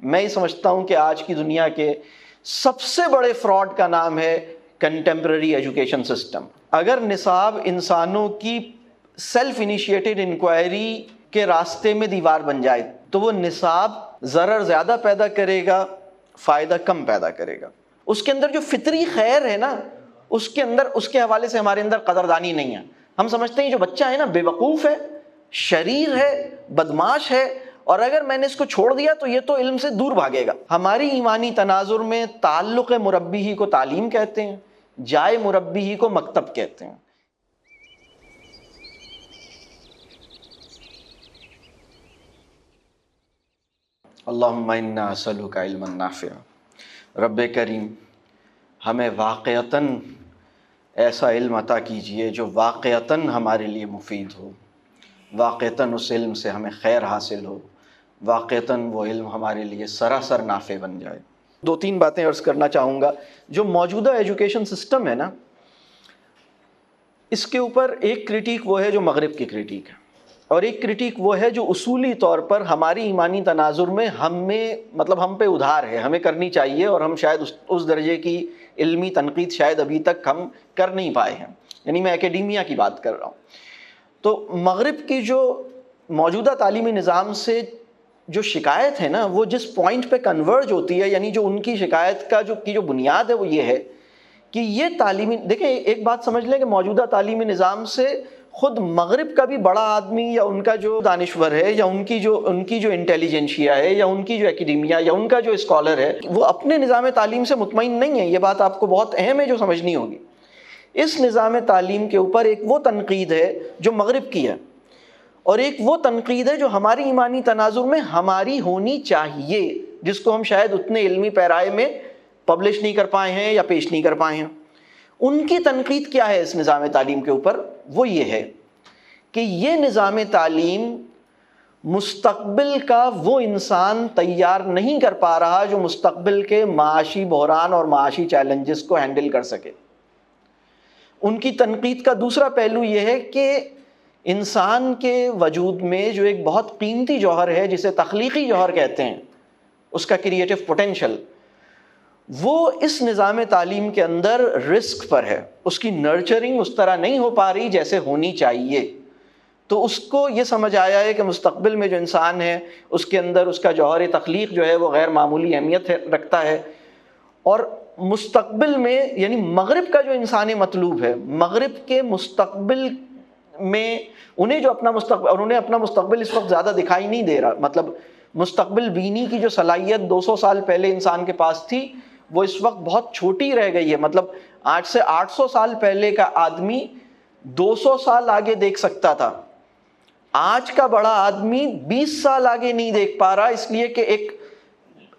میں یہ سمجھتا ہوں کہ آج کی دنیا کے سب سے بڑے فراڈ کا نام ہے کنٹمپرری ایجوکیشن سسٹم۔ اگر نصاب انسانوں کی سیلف انیشیٹڈ انکوائری کے راستے میں دیوار بن جائے تو وہ نصاب ضرر زیادہ پیدا کرے گا، فائدہ کم پیدا کرے گا۔ اس کے اندر جو فطری خیر ہے نا، اس کے اندر، اس کے حوالے سے ہمارے اندر قدردانی نہیں ہے۔ ہم سمجھتے ہیں جو بچہ ہے نا بے وقوف ہے، شریر ہے، بدماش ہے، اور اگر میں نے اس کو چھوڑ دیا تو یہ تو علم سے دور بھاگے گا۔ ہماری ایمانی تناظر میں تعلق مربی ہی کو تعلیم کہتے ہیں، جائے مربی ہی کو مکتب کہتے ہیں۔ اللہم انا اسألک علما نافعا۔ رب کریم ہمیں واقعتاً ایسا علم عطا کیجئے جو واقعتاً ہمارے لیے مفید ہو، واقعتاً اس علم سے ہمیں خیر حاصل ہو، واقعتاً وہ علم ہمارے لیے سراسر نافع بن جائے۔ دو تین باتیں عرض کرنا چاہوں گا۔ جو موجودہ ایجوکیشن سسٹم ہے نا، اس کے اوپر ایک کریٹیک وہ ہے جو مغرب کی کریٹیک ہے، اور ایک کریٹیک وہ ہے جو اصولی طور پر ہماری ایمانی تناظر میں ہم پہ ادھار ہے، ہمیں کرنی چاہیے، اور ہم شاید اس درجے کی علمی تنقید شاید ابھی تک ہم کر نہیں پائے ہیں، یعنی میں اکیڈیمیا کی بات کر رہا ہوں۔ تو مغرب کی جو موجودہ تعلیمی نظام سے جو شکایت ہے نا، وہ جس پوائنٹ پہ کنورج ہوتی ہے، یعنی جو ان کی شکایت کا جو بنیاد ہے وہ یہ ہے کہ یہ تعلیمی، دیکھیں ایک بات سمجھ لیں کہ موجودہ تعلیمی نظام سے خود مغرب کا بھی بڑا آدمی یا ان کا جو دانشور ہے یا ان کی جو انٹیلیجنشیا ہے یا ان کی جو اکیڈیمیا یا ان کا جو اسکالر ہے، وہ اپنے نظام تعلیم سے مطمئن نہیں ہے۔ یہ بات آپ کو بہت اہم ہے جو سمجھنی ہوگی۔ اس نظام تعلیم کے اوپر ایک وہ تنقید ہے جو مغرب کی ہے، اور ایک وہ تنقید ہے جو ہماری ایمانی تناظر میں ہماری ہونی چاہیے، جس کو ہم شاید اتنے علمی پیرائے میں پبلش نہیں کر پائے ہیں یا پیش نہیں کر پائے ہیں۔ ان کی تنقید کیا ہے اس نظام تعلیم کے اوپر؟ وہ یہ ہے کہ یہ نظام تعلیم مستقبل کا وہ انسان تیار نہیں کر پا رہا جو مستقبل کے معاشی بحران اور معاشی چیلنجز کو ہینڈل کر سکے۔ ان کی تنقید کا دوسرا پہلو یہ ہے کہ انسان کے وجود میں جو ایک بہت قیمتی جوہر ہے جسے تخلیقی جوہر کہتے ہیں، اس کا کریٹو پوٹینشل، وہ اس نظام تعلیم کے اندر رسک پر ہے۔ اس کی نرچرنگ اس طرح نہیں ہو پا رہی جیسے ہونی چاہیے۔ تو اس کو یہ سمجھ آیا ہے کہ مستقبل میں جو انسان ہے اس کے اندر اس کا جوہر تخلیق جو ہے وہ غیر معمولی اہمیت رکھتا ہے، اور مستقبل میں یعنی مغرب کا جو انسانی مطلوب ہے، مغرب کے مستقبل میں انہیں اپنا مستقبل اس وقت زیادہ دکھائی نہیں دے رہا۔ مطلب مستقبل بینی کی جو صلاحیت 200 سال پہلے انسان کے پاس تھی وہ اس وقت بہت چھوٹی رہ گئی ہے۔ مطلب آج سے 800 سال پہلے کا آدمی 200 سال آگے دیکھ سکتا تھا، آج کا بڑا آدمی 20 سال آگے نہیں دیکھ پا رہا، اس لیے کہ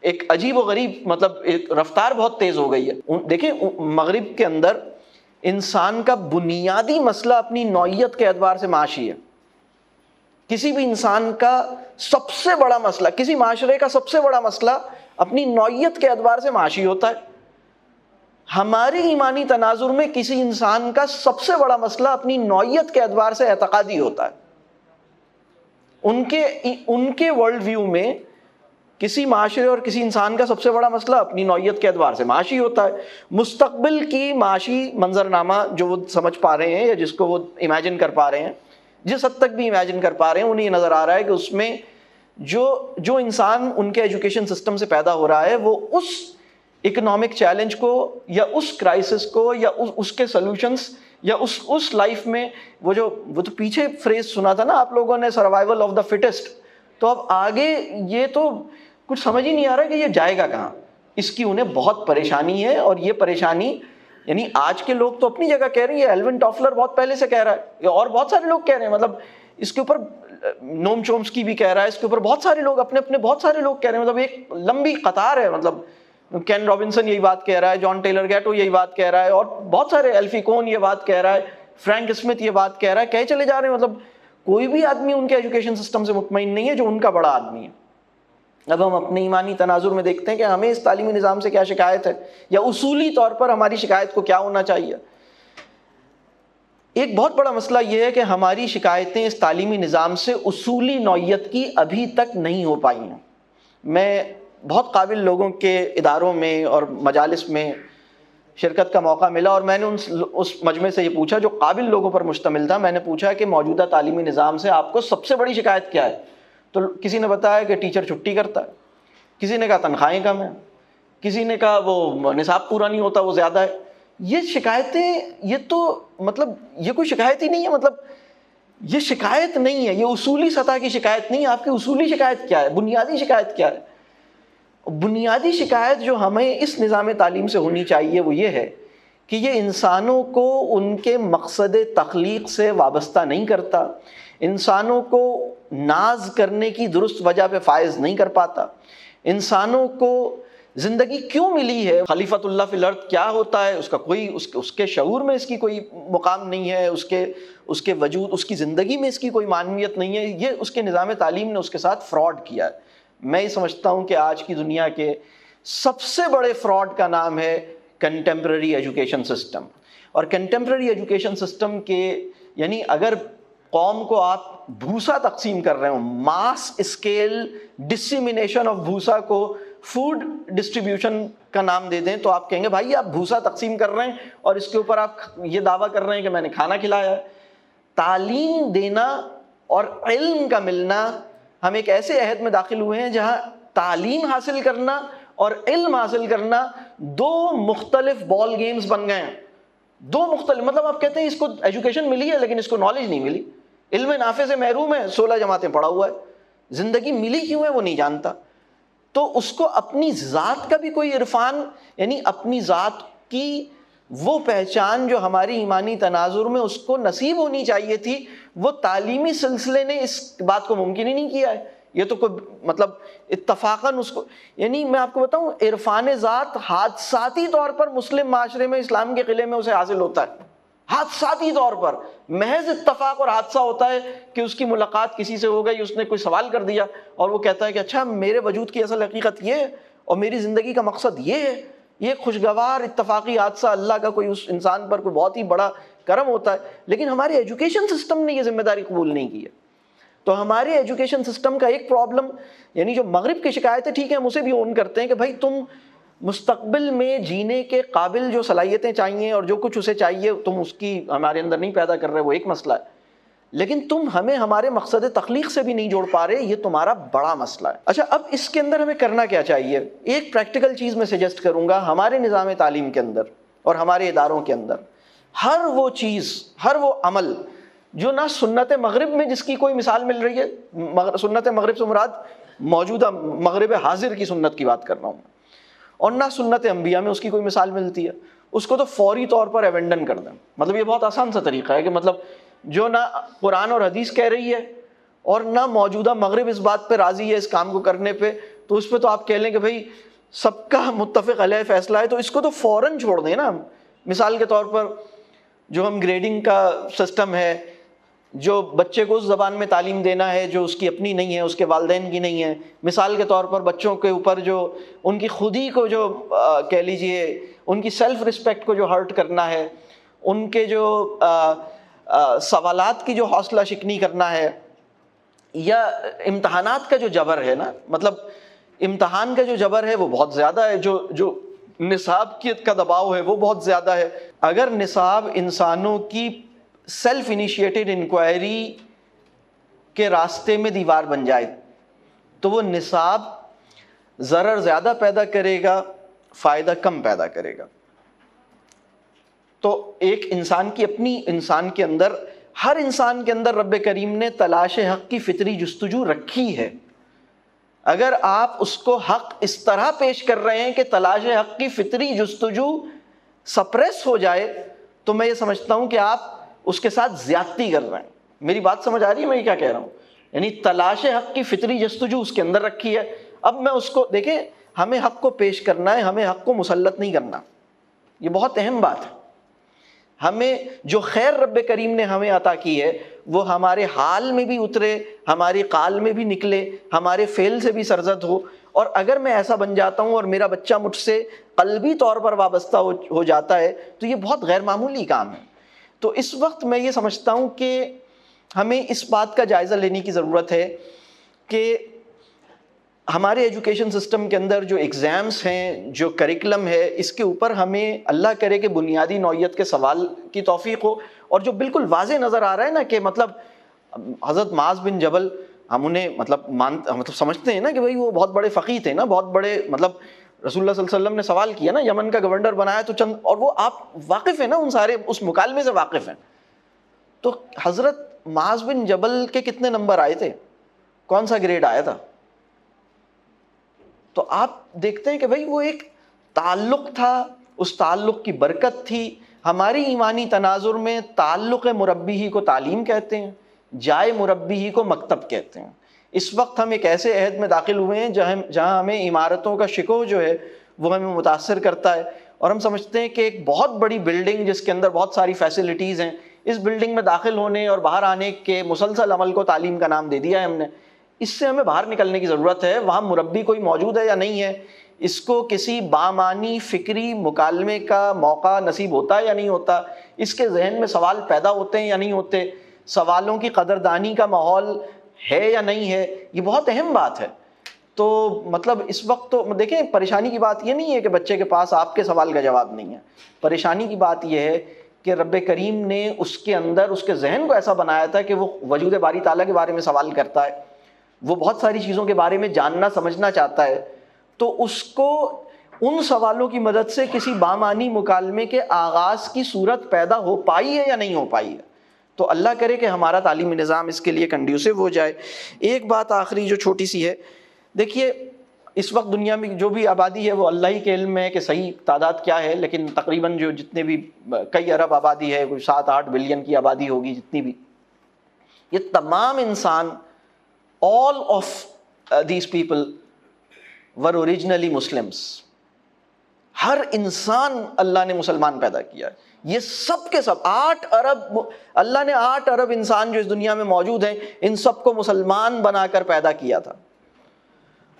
ایک عجیب و غریب ایک رفتار بہت تیز ہو گئی ہے۔ دیکھیں مغرب کے اندر انسان کا بنیادی مسئلہ اپنی نوعیت کے اعتبار سے معاشی ہے۔ کسی بھی انسان کا سب سے بڑا مسئلہ، کسی معاشرے کا سب سے بڑا مسئلہ اپنی نوعیت کے اعتبار سے معاشی ہوتا ہے۔ ہماری ایمانی تناظر میں کسی انسان کا سب سے بڑا مسئلہ اپنی نوعیت کے اعتبار سے اعتقادی ہوتا ہے۔ ان کے ورلڈ ویو میں کسی معاشرے اور کسی انسان کا سب سے بڑا مسئلہ اپنی نوعیت کے اعتبار سے معاشی ہوتا ہے۔ مستقبل کی معاشی منظرنامہ جو وہ سمجھ پا رہے ہیں یا جس کو وہ امیجن کر پا رہے ہیں، جس حد تک بھی امیجن کر پا رہے ہیں، انہیں یہ نظر آ رہا ہے کہ اس میں جو انسان ان کے ایجوکیشن سسٹم سے پیدا ہو رہا ہے وہ اس اکنامک چیلنج کو یا اس کرائسس کو یا اس کے سلوشنز یا اس لائف میں وہ تو پیچھے فریز سنا تھا نا آپ لوگوں نے، سروائیول آف دا فٹسٹ۔ تو اب آگے یہ تو کچھ سمجھ ہی نہیں آ رہا کہ یہ جائے گا کہاں۔ اس کی انہیں بہت پریشانی ہے، اور یہ پریشانی یعنی آج کے لوگ تو اپنی جگہ کہہ رہے ہیں، ایلون ٹافلر بہت پہلے سے کہہ رہا ہے، اور بہت سارے لوگ کہہ رہے ہیں، مطلب اس کے اوپر نوم چومسکی بھی کہہ رہا ہے، اس کے اوپر بہت سارے لوگ اپنے بہت سارے لوگ کہہ رہے ہیں، مطلب ایک لمبی قطار ہے۔ مطلب کین رابنسن یہی بات کہہ رہا ہے، جان ٹیلر گیٹو یہی بات کہہ رہا ہے، اور بہت سارے، ایلفی کون یہ بات کہہ رہا ہے، فرینک اسمتھ یہ بات کہہ رہا ہے، کہے چلے جا رہے ہیں۔ مطلب کوئی بھی آدمی ان کے ایجوکیشن سسٹم سے مطمئن نہیں ہے جو ان کا بڑا آدمی ہے۔ اب ہم اپنے ایمانی تناظر میں دیکھتے ہیں کہ ہمیں اس تعلیمی نظام سے کیا شکایت ہے، یا اصولی طور پر ہماری شکایت کو کیا ہونا چاہیے۔ ایک بہت بڑا مسئلہ یہ ہے کہ ہماری شکایتیں اس تعلیمی نظام سے اصولی نوعیت کی ابھی تک نہیں ہو پائی ہیں۔ میں بہت قابل لوگوں کے اداروں میں اور مجالس میں شرکت کا موقع ملا، اور میں نے اس مجمع سے یہ پوچھا جو قابل لوگوں پر مشتمل تھا، میں نے پوچھا کہ موجودہ تعلیمی نظام سے آپ کو سب سے بڑی شکایت کیا ہے؟ تو کسی نے بتایا کہ ٹیچر چھٹی کرتا ہے، کسی نے کہا تنخواہیں کم ہیں، کسی نے کہا وہ نصاب پورا نہیں ہوتا وہ زیادہ ہے۔ یہ شکایتیں، یہ تو مطلب یہ کوئی شکایت ہی نہیں ہے، مطلب یہ شکایت نہیں ہے، یہ اصولی سطح کی شکایت نہیں ہے۔ آپ کی اصولی شکایت کیا ہے؟ بنیادی شکایت کیا ہے؟ بنیادی شکایت جو ہمیں اس نظام تعلیم سے ہونی چاہیے وہ یہ ہے کہ یہ انسانوں کو ان کے مقصد تخلیق سے وابستہ نہیں کرتا، انسانوں کو ناز کرنے کی درست وجہ پہ فائز نہیں کر پاتا، انسانوں کو زندگی کیوں ملی ہے، خلیفۃ اللہ فی الارض کیا ہوتا ہے، اس کا کوئی اس کے شعور میں اس کی کوئی مقام نہیں ہے، اس کے وجود، اس کی زندگی میں اس کی کوئی معنویت نہیں ہے، یہ اس کے نظام تعلیم نے اس کے ساتھ فراڈ کیا ہے۔ میں یہ سمجھتا ہوں کہ آج کی دنیا کے سب سے بڑے فراڈ کا نام ہے کنٹمپرری ایجوکیشن سسٹم۔ اور کنٹمپرری ایجوکیشن سسٹم کے یعنی اگر قوم کو آپ بھوسا تقسیم کر رہے ہوں، ماس اسکیل ڈسیمینیشن آف بھوسا کو فوڈ ڈسٹریبیوشن کا نام دے دیں تو آپ کہیں گے بھائی آپ بھوسا تقسیم کر رہے ہیں اور اس کے اوپر آپ یہ دعویٰ کر رہے ہیں کہ میں نے کھانا کھلایا ہے۔ تعلیم دینا اور علم کا ملنا، ہم ایک ایسے عہد میں داخل ہوئے ہیں جہاں تعلیم حاصل کرنا اور علم حاصل کرنا دو مختلف بال گیمز بن گئے ہیں، دو مختلف، مطلب آپ کہتے ہیں اس کو ایجوکیشن ملی ہے لیکن اس کو نالج نہیں ملی، علم نافع سے محروم ہے، 16 جماعتیں پڑھا ہوا ہے، زندگی ملی کیوں ہے وہ نہیں جانتا۔ تو اس کو اپنی ذات کا بھی کوئی عرفان، یعنی اپنی ذات کی وہ پہچان جو ہماری ایمانی تناظر میں اس کو نصیب ہونی چاہیے تھی، وہ تعلیمی سلسلے نے اس بات کو ممکن ہی نہیں کیا ہے۔ یہ تو کوئی مطلب اتفاقاً اس کو، یعنی میں آپ کو بتاؤں عرفان ذات حادثاتی طور پر مسلم معاشرے میں اسلام کے قلعے میں اسے حاصل ہوتا ہے، حادثاتی طور پر، محض اتفاق اور حادثہ ہوتا ہے کہ اس کی ملاقات کسی سے ہو گئی، اس نے کوئی سوال کر دیا اور وہ کہتا ہے کہ اچھا میرے وجود کی اصل حقیقت یہ ہے اور میری زندگی کا مقصد یہ ہے۔ یہ خوشگوار اتفاقی حادثہ اللہ کا کوئی اس انسان پر کوئی بہت ہی بڑا کرم ہوتا ہے، لیکن ہمارے ایجوکیشن سسٹم نے یہ ذمہ داری قبول نہیں کی ہے۔ تو ہمارے ایجوکیشن سسٹم کا ایک پرابلم، یعنی جو مغرب کی شکایتیں ٹھیک ہے ہم اسے بھی اون کرتے ہیں کہ بھائی تم مستقبل میں جینے کے قابل جو صلاحیتیں چاہیے اور جو کچھ اسے چاہیے تم اس کی ہمارے اندر نہیں پیدا کر رہے، وہ ایک مسئلہ ہے، لیکن تم ہمیں ہمارے مقصد تخلیق سے بھی نہیں جوڑ پا رہے، یہ تمہارا بڑا مسئلہ ہے۔ اچھا اب اس کے اندر ہمیں کرنا کیا چاہیے؟ ایک پریکٹیکل چیز میں سجیسٹ کروں گا، ہمارے نظام تعلیم کے اندر اور ہمارے اداروں کے اندر ہر وہ چیز، ہر وہ عمل جو نہ سنت مغرب میں جس کی کوئی مثال مل رہی ہے، سنت مغرب سے مراد موجودہ مغرب حاضر کی سنت کی بات کر رہا ہوں، اور نہ سنت انبیاء میں اس کی کوئی مثال ملتی ہے، اس کو تو فوری طور پر ایبنڈن کر دیں۔ مطلب یہ بہت آسان سا طریقہ ہے کہ مطلب جو نہ قرآن اور حدیث کہہ رہی ہے اور نہ موجودہ مغرب اس بات پہ راضی ہے اس کام کو کرنے پہ، تو اس پہ تو آپ کہہ لیں کہ بھائی سب کا متفق علیہ فیصلہ ہے، تو اس کو تو فوراً چھوڑ دیں نا۔ مثال کے طور پر جو ہم گریڈنگ کا سسٹم ہے، جو بچے کو اس زبان میں تعلیم دینا ہے جو اس کی اپنی نہیں ہے، اس کے والدین کی نہیں ہے، مثال کے طور پر بچوں کے اوپر جو ان کی خودی کو جو کہہ لیجئے ان کی سیلف رسپیکٹ کو جو ہرٹ کرنا ہے، ان کے جو سوالات کی جو حوصلہ شکنی کرنا ہے، یا امتحانات کا جو جبر ہے نا، مطلب امتحان کا جو جبر ہے وہ بہت زیادہ ہے، جو نصاب کا دباؤ ہے وہ بہت زیادہ ہے۔ اگر نصاب انسانوں کی سیلف انیشیٹڈ انکوائری کے راستے میں دیوار بن جائے تو وہ نصاب ضرر زیادہ پیدا کرے گا، فائدہ کم پیدا کرے گا۔ تو ایک انسان کی اپنی، انسان کے اندر، ہر انسان کے اندر رب کریم نے تلاش حق کی فطری جستجو رکھی ہے۔ اگر آپ اس کو حق اس طرح پیش کر رہے ہیں کہ تلاش حق کی فطری جستجو سپریس ہو جائے تو میں یہ سمجھتا ہوں کہ آپ اس کے ساتھ زیادتی کر رہے ہیں۔ میری بات سمجھ آ رہی ہے میں یہ کیا کہہ رہا ہوں؟ یعنی تلاش حق کی فطری جستجو اس کے اندر رکھی ہے۔ اب میں اس کو دیکھیں، ہمیں حق کو پیش کرنا ہے، ہمیں حق کو مسلط نہیں کرنا، یہ بہت اہم بات ہے۔ ہمیں جو خیر رب کریم نے ہمیں عطا کی ہے وہ ہمارے حال میں بھی اترے، ہماری قال میں بھی نکلے، ہمارے فعل سے بھی سرزد ہو۔ اور اگر میں ایسا بن جاتا ہوں اور میرا بچہ مجھ سے قلبی طور پر وابستہ ہو جاتا ہے تو یہ بہت غیر معمولی کام ہے۔ تو اس وقت میں یہ سمجھتا ہوں کہ ہمیں اس بات کا جائزہ لینے کی ضرورت ہے کہ ہمارے ایجوکیشن سسٹم کے اندر جو ایگزامس ہیں، جو کریکلم ہے، اس کے اوپر ہمیں اللہ کرے کہ بنیادی نوعیت کے سوال کی توفیق ہو، اور جو بالکل واضح نظر آ رہا ہے نا کہ مطلب حضرت معاذ بن جبل، ہم انہیں مطلب سمجھتے ہیں نا کہ بھائی وہ بہت بڑے فقیہ تھے نا، بہت بڑے، مطلب رسول اللہ صلی اللہ علیہ وسلم نے سوال کیا نا، یمن کا گورنر بنایا تو چند، اور وہ آپ واقف ہیں نا ان سارے اس مکالمے سے واقف ہیں. تو حضرت معاذ بن جبل کے کتنے نمبر آئے تھے؟ کون سا گریڈ آیا تھا؟ تو آپ دیکھتے ہیں کہ بھائی وہ ایک تعلق تھا، اس تعلق کی برکت تھی. ہماری ایمانی تناظر میں تعلق مربی ہی کو تعلیم کہتے ہیں، جائے مربی ہی کو مکتب کہتے ہیں. اس وقت ہم ایک ایسے عہد میں داخل ہوئے ہیں جہاں ہمیں عمارتوں کا شکوہ جو ہے وہ ہمیں متاثر کرتا ہے، اور ہم سمجھتے ہیں کہ ایک بہت بڑی بلڈنگ جس کے اندر بہت ساری فیسلٹیز ہیں، اس بلڈنگ میں داخل ہونے اور باہر آنے کے مسلسل عمل کو تعلیم کا نام دے دیا ہے ہم نے. اس سے ہمیں باہر نکلنے کی ضرورت ہے. وہاں مربی کوئی موجود ہے یا نہیں ہے، اس کو کسی بامانی فکری مکالمے کا موقع نصیب ہوتا ہے یا نہیں ہوتا، اس کے ذہن میں سوال پیدا ہوتے ہیں یا نہیں ہوتے، سوالوں کی قدردانی کا ماحول ہے یا نہیں ہے، یہ بہت اہم بات ہے. تو مطلب اس وقت تو دیکھیں، پریشانی کی بات یہ نہیں ہے کہ بچے کے پاس آپ کے سوال کا جواب نہیں ہے، پریشانی کی بات یہ ہے کہ رب کریم نے اس کے اندر اس کے ذہن کو ایسا بنایا تھا کہ وہ وجود باری تعالیٰ کے بارے میں سوال کرتا ہے، وہ بہت ساری چیزوں کے بارے میں جاننا سمجھنا چاہتا ہے. تو اس کو ان سوالوں کی مدد سے کسی بامانی مکالمے کے آغاز کی صورت پیدا ہو پائی ہے یا نہیں ہو پائی ہے. تو اللہ کرے کہ ہمارا تعلیمی نظام اس کے لیے کنڈیوسو ہو جائے. ایک بات آخری جو چھوٹی سی ہے، دیکھیے اس وقت دنیا میں جو بھی آبادی ہے وہ اللہ ہی کے علم میں ہے کہ صحیح تعداد کیا ہے، لیکن تقریباً جو جتنے بھی کئی ارب آبادی ہے، کوئی 7-8 بلین کی آبادی ہوگی جتنی بھی، یہ تمام انسان all of these people were originally Muslims. ہر انسان اللہ نے مسلمان پیدا کیا ہے. یہ سب کے سب 8 ارب، اللہ نے 8 ارب انسان جو اس دنیا میں موجود ہیں، ان سب کو مسلمان بنا کر پیدا کیا تھا.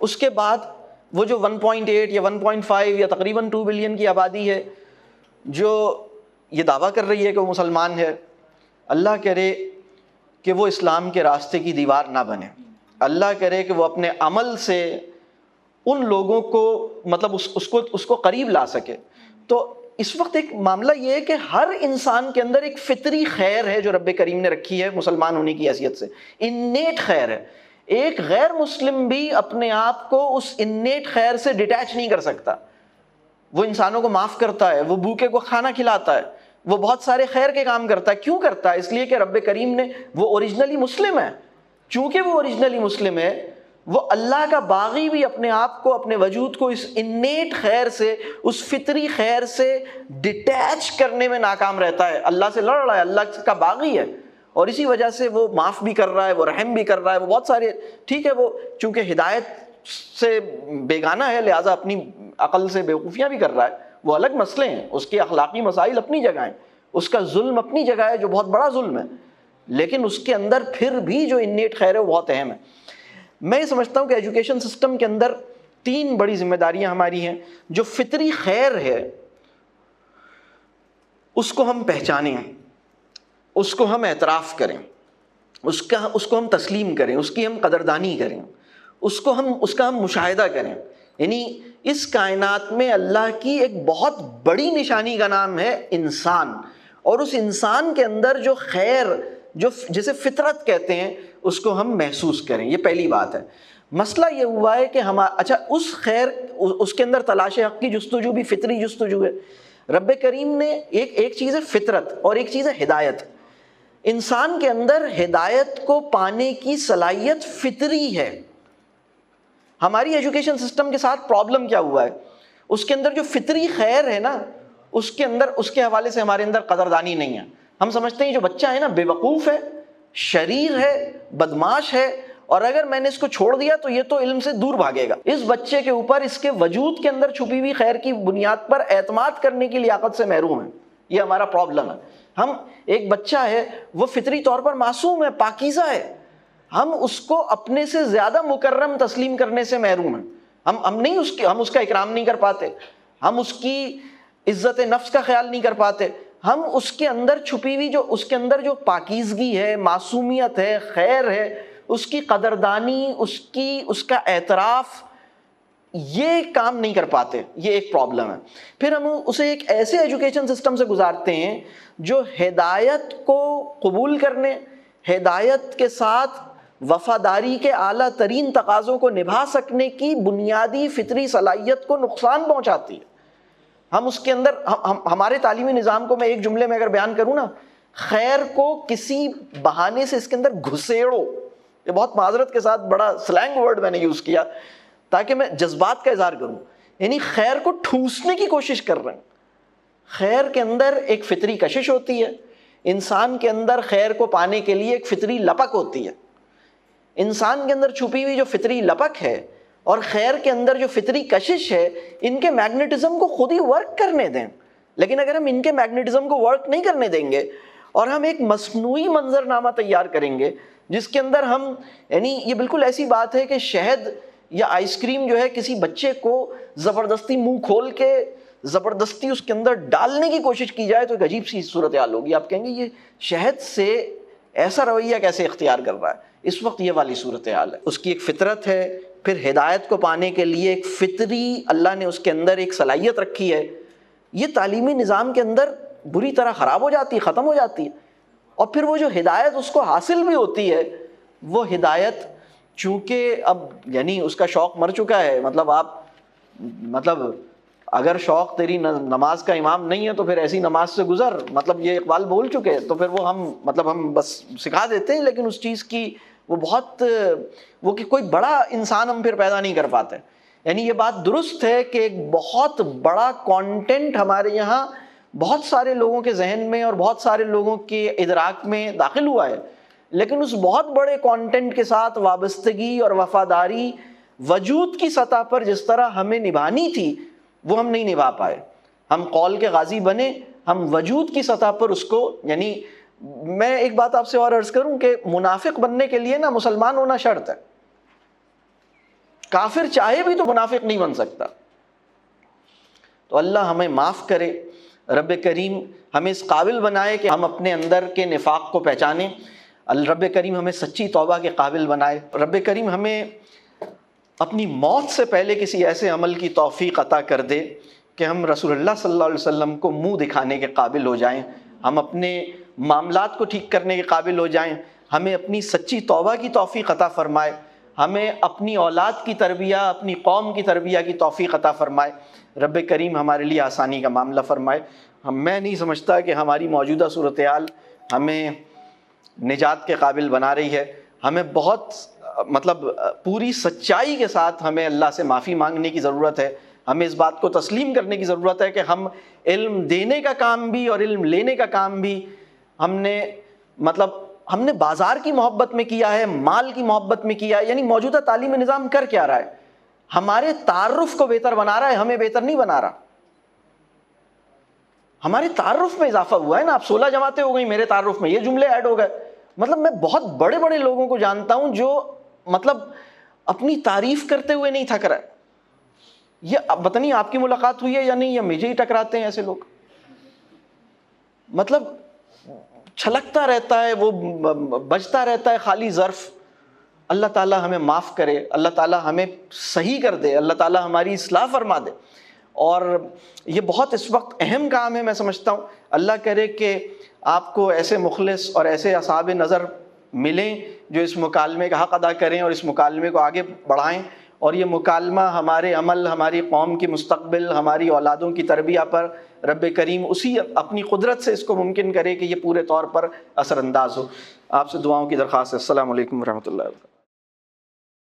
اس کے بعد وہ جو 1.8 یا 1.5 یا تقریباً 2 بلین کی آبادی ہے جو یہ دعویٰ کر رہی ہے کہ وہ مسلمان ہے، اللہ کرے کہ وہ اسلام کے راستے کی دیوار نہ بنے. اللہ کرے کہ وہ اپنے عمل سے ان لوگوں کو مطلب اس کو قریب لا سکے. تو اس وقت ایک معاملہ یہ ہے کہ ہر انسان کے اندر ایک فطری خیر ہے جو رب کریم نے رکھی ہے مسلمان ہونے کی حیثیت سے، انیٹ خیر ہے. ایک غیر مسلم بھی اپنے آپ کو اس انیٹ خیر سے ڈیٹیچ نہیں کر سکتا. وہ انسانوں کو معاف کرتا ہے، وہ بھوکے کو کھانا کھلاتا ہے، وہ بہت سارے خیر کے کام کرتا ہے. کیوں کرتا ہے؟ اس لیے کہ رب کریم نے، وہ اوریجنلی مسلم ہے. چونکہ وہ اوریجنلی مسلم ہے، وہ اللہ کا باغی بھی اپنے آپ کو، اپنے وجود کو اس انیٹ خیر سے، اس فطری خیر سے ڈیٹیچ کرنے میں ناکام رہتا ہے. اللہ سے لڑ رہا ہے، اللہ کا باغی ہے، اور اسی وجہ سے وہ معاف بھی کر رہا ہے، وہ رحم بھی کر رہا ہے، وہ بہت سارے، ٹھیک ہے، وہ چونکہ ہدایت سے بیگانہ ہے لہٰذا اپنی عقل سے بیوقوفیاں بھی کر رہا ہے، وہ الگ مسئلے ہیں، اس کے اخلاقی مسائل اپنی جگہ ہیں، اس کا ظلم اپنی جگہ ہے جو بہت بڑا ظلم ہے، لیکن اس کے اندر پھر بھی جو انیٹ خیر ہے وہ بہت اہم ہے. میں یہ سمجھتا ہوں کہ ایجوکیشن سسٹم کے اندر 3 بڑی ذمہ داریاں ہماری ہیں. جو فطری خیر ہے اس کو ہم پہچانیں، اس کو ہم اعتراف کریں، اس کو ہم تسلیم کریں، اس کی ہم قدردانی کریں، اس کا ہم مشاہدہ کریں. یعنی اس کائنات میں اللہ کی ایک بہت بڑی نشانی کا نام ہے انسان، اور اس انسان کے اندر جو خیر، جو جسے فطرت کہتے ہیں، اس کو ہم محسوس کریں. یہ پہلی بات ہے. مسئلہ یہ ہوا ہے کہ اچھا اس خیر، اس کے اندر تلاش حق کی جستجو بھی فطری جستجو ہے. رب کریم نے ایک چیز ہے فطرت اور ایک چیز ہے ہدایت. انسان کے اندر ہدایت کو پانے کی صلاحیت فطری ہے. ہماری ایجوکیشن سسٹم کے ساتھ پرابلم کیا ہوا ہے؟ اس کے اندر جو فطری خیر ہے نا، اس کے اندر، اس کے حوالے سے ہمارے اندر قدردانی نہیں ہے. ہم سمجھتے ہیں جو بچہ ہے نا بے وقوف ہے، شریر ہے، بدماش ہے، اور اگر میں نے اس کو چھوڑ دیا تو یہ تو علم سے دور بھاگے گا. اس بچے کے اوپر اس کے وجود کے اندر چھپی ہوئی خیر کی بنیاد پر اعتماد کرنے کی لیاقت سے محروم ہے. یہ ہمارا پرابلم ہے. ایک بچہ ہے، وہ فطری طور پر معصوم ہے، پاکیزہ ہے، ہم اس کو اپنے سے زیادہ مکرم تسلیم کرنے سے محروم ہیں. ہم اس کا اکرام نہیں کر پاتے، ہم اس کی عزت نفس کا خیال نہیں کر پاتے. ہم اس کے اندر چھپی ہوئی اس کے اندر جو پاکیزگی ہے، معصومیت ہے، خیر ہے، اس کی قدردانی، اس کا اعتراف، یہ کام نہیں کر پاتے. یہ ایک پرابلم ہے. پھر ہم اسے ایک ایسے ایجوکیشن سسٹم سے گزارتے ہیں جو ہدایت کو قبول کرنے، ہدایت کے ساتھ وفاداری کے اعلیٰ ترین تقاضوں کو نبھا سکنے کی بنیادی فطری صلاحیت کو نقصان پہنچاتی ہے. ہم اس کے اندر ہمارے تعلیمی نظام کو میں ایک جملے میں اگر بیان کروں نا، خیر کو کسی بہانے سے اس کے اندر گھسیڑو. یہ بہت معذرت کے ساتھ بڑا سلینگ ورڈ میں نے یوز کیا تاکہ میں جذبات کا اظہار کروں. یعنی خیر کو ٹھوسنے کی کوشش کر رہے ہیں. خیر کے اندر ایک فطری کشش ہوتی ہے. انسان کے اندر خیر کو پانے کے لیے ایک فطری لپک ہوتی ہے. انسان کے اندر چھپی ہوئی جو فطری لپک ہے اور خیر کے اندر جو فطری کشش ہے، ان کے میگنیٹزم کو خود ہی ورک کرنے دیں. لیکن اگر ہم ان کے میگنیٹزم کو ورک نہیں کرنے دیں گے اور ہم ایک مصنوعی منظر نامہ تیار کریں گے جس کے اندر ہم، یعنی یہ بالکل ایسی بات ہے کہ شہد یا آئس کریم جو ہے کسی بچے کو زبردستی منہ کھول کے زبردستی اس کے اندر ڈالنے کی کوشش کی جائے تو ایک عجیب سی صورتحال ہوگی. آپ کہیں گے یہ شہد سے ایسا رویہ کیسے اختیار کر رہا ہے؟ اس وقت یہ والی صورتحال ہے. اس کی ایک فطرت ہے. پھر ہدایت کو پانے کے لیے ایک فطری اللہ نے اس کے اندر ایک صلاحیت رکھی ہے. یہ تعلیمی نظام کے اندر بری طرح خراب ہو جاتی ہے، ختم ہو جاتی ہے. اور پھر وہ جو ہدایت اس کو حاصل بھی ہوتی ہے، وہ ہدایت چونکہ اب یعنی اس کا شوق مر چکا ہے. مطلب اگر شوق تیری نماز کا امام نہیں ہے تو پھر ایسی نماز سے گزر، مطلب یہ اقبال بول چکے. تو پھر وہ ہم بس سکھا دیتے ہیں، لیکن اس چیز کی وہ کہ کوئی بڑا انسان ہم پھر پیدا نہیں کر پاتے. یعنی یہ بات درست ہے کہ ایک بہت بڑا کانٹینٹ ہمارے یہاں بہت سارے لوگوں کے ذہن میں اور بہت سارے لوگوں کے ادراک میں داخل ہوا ہے، لیکن اس بہت بڑے کانٹینٹ کے ساتھ وابستگی اور وفاداری وجود کی سطح پر جس طرح ہمیں نبھانی تھی وہ ہم نہیں نبھا پائے. ہم قول کے غازی بنے، ہم وجود کی سطح پر اس کو، یعنی میں ایک بات آپ سے اور عرض کروں کہ منافق بننے کے لیے نا مسلمان ہونا شرط ہے. کافر چاہے بھی تو منافق نہیں بن سکتا. تو اللہ ہمیں معاف کرے، رب کریم ہمیں اس قابل بنائے کہ ہم اپنے اندر کے نفاق کو پہچانیں. رب کریم ہمیں سچی توبہ کے قابل بنائے. رب کریم ہمیں اپنی موت سے پہلے کسی ایسے عمل کی توفیق عطا کر دے کہ ہم رسول اللہ صلی اللہ علیہ وسلم کو منہ دکھانے کے قابل ہو جائیں، ہم اپنے معاملات کو ٹھیک کرنے کے قابل ہو جائیں. ہمیں اپنی سچی توبہ کی توفیق عطا فرمائے. ہمیں اپنی اولاد کی تربیہ، اپنی قوم کی تربیہ کی توفیق عطا فرمائے. رب کریم ہمارے لیے آسانی کا معاملہ فرمائے. میں نہیں سمجھتا کہ ہماری موجودہ صورتحال ہمیں نجات کے قابل بنا رہی ہے. ہمیں بہت پوری سچائی کے ساتھ ہمیں اللہ سے معافی مانگنے کی ضرورت ہے. ہمیں اس بات کو تسلیم کرنے کی ضرورت ہے کہ ہم علم دینے کا کام بھی اور علم لینے کا کام بھی ہم نے بازار کی محبت میں کیا ہے، مال کی محبت میں کیا ہے. یعنی موجودہ تعلیمی نظام کر کیا رہا ہے؟ ہمارے تعارف کو بہتر بنا رہا ہے، ہمیں بہتر نہیں بنا رہا. ہمارے تعارف میں اضافہ ہوا ہے نا. اب 16 جماعتیں ہو گئی میرے تعارف میں، یہ جملے ایڈ ہو گئے. میں بہت بڑے بڑے لوگوں کو جانتا ہوں جو اپنی تعریف کرتے ہوئے نہیں تھک رہا ہے. یہ پتہ نہیں آپ کی ملاقات ہوئی ہے یا نہیں، یا مجھے ہی ٹکراتے ہیں ایسے لوگ. چھلکتا رہتا ہے، وہ بجتا رہتا ہے خالی ظرف. اللہ تعالیٰ ہمیں معاف کرے، اللہ تعالیٰ ہمیں صحیح کر دے، اللہ تعالیٰ ہماری اصلاح فرما دے. اور یہ بہت اس وقت اہم کام ہے. میں سمجھتا ہوں اللہ کرے کہ آپ کو ایسے مخلص اور ایسے اصحاب نظر ملیں جو اس مکالمے کا حق ادا کریں اور اس مکالمے کو آگے بڑھائیں. اور یہ مکالمہ ہمارے عمل، ہماری قوم کی مستقبل، ہماری اولادوں کی تربیہ پر رب کریم اسی اپنی قدرت سے اس کو ممکن کرے کہ یہ پورے طور پر اثر انداز ہو. آپ سے دعاؤں کی درخواست ہے. السلام علیکم ورحمۃ اللہ وبرکاتہ.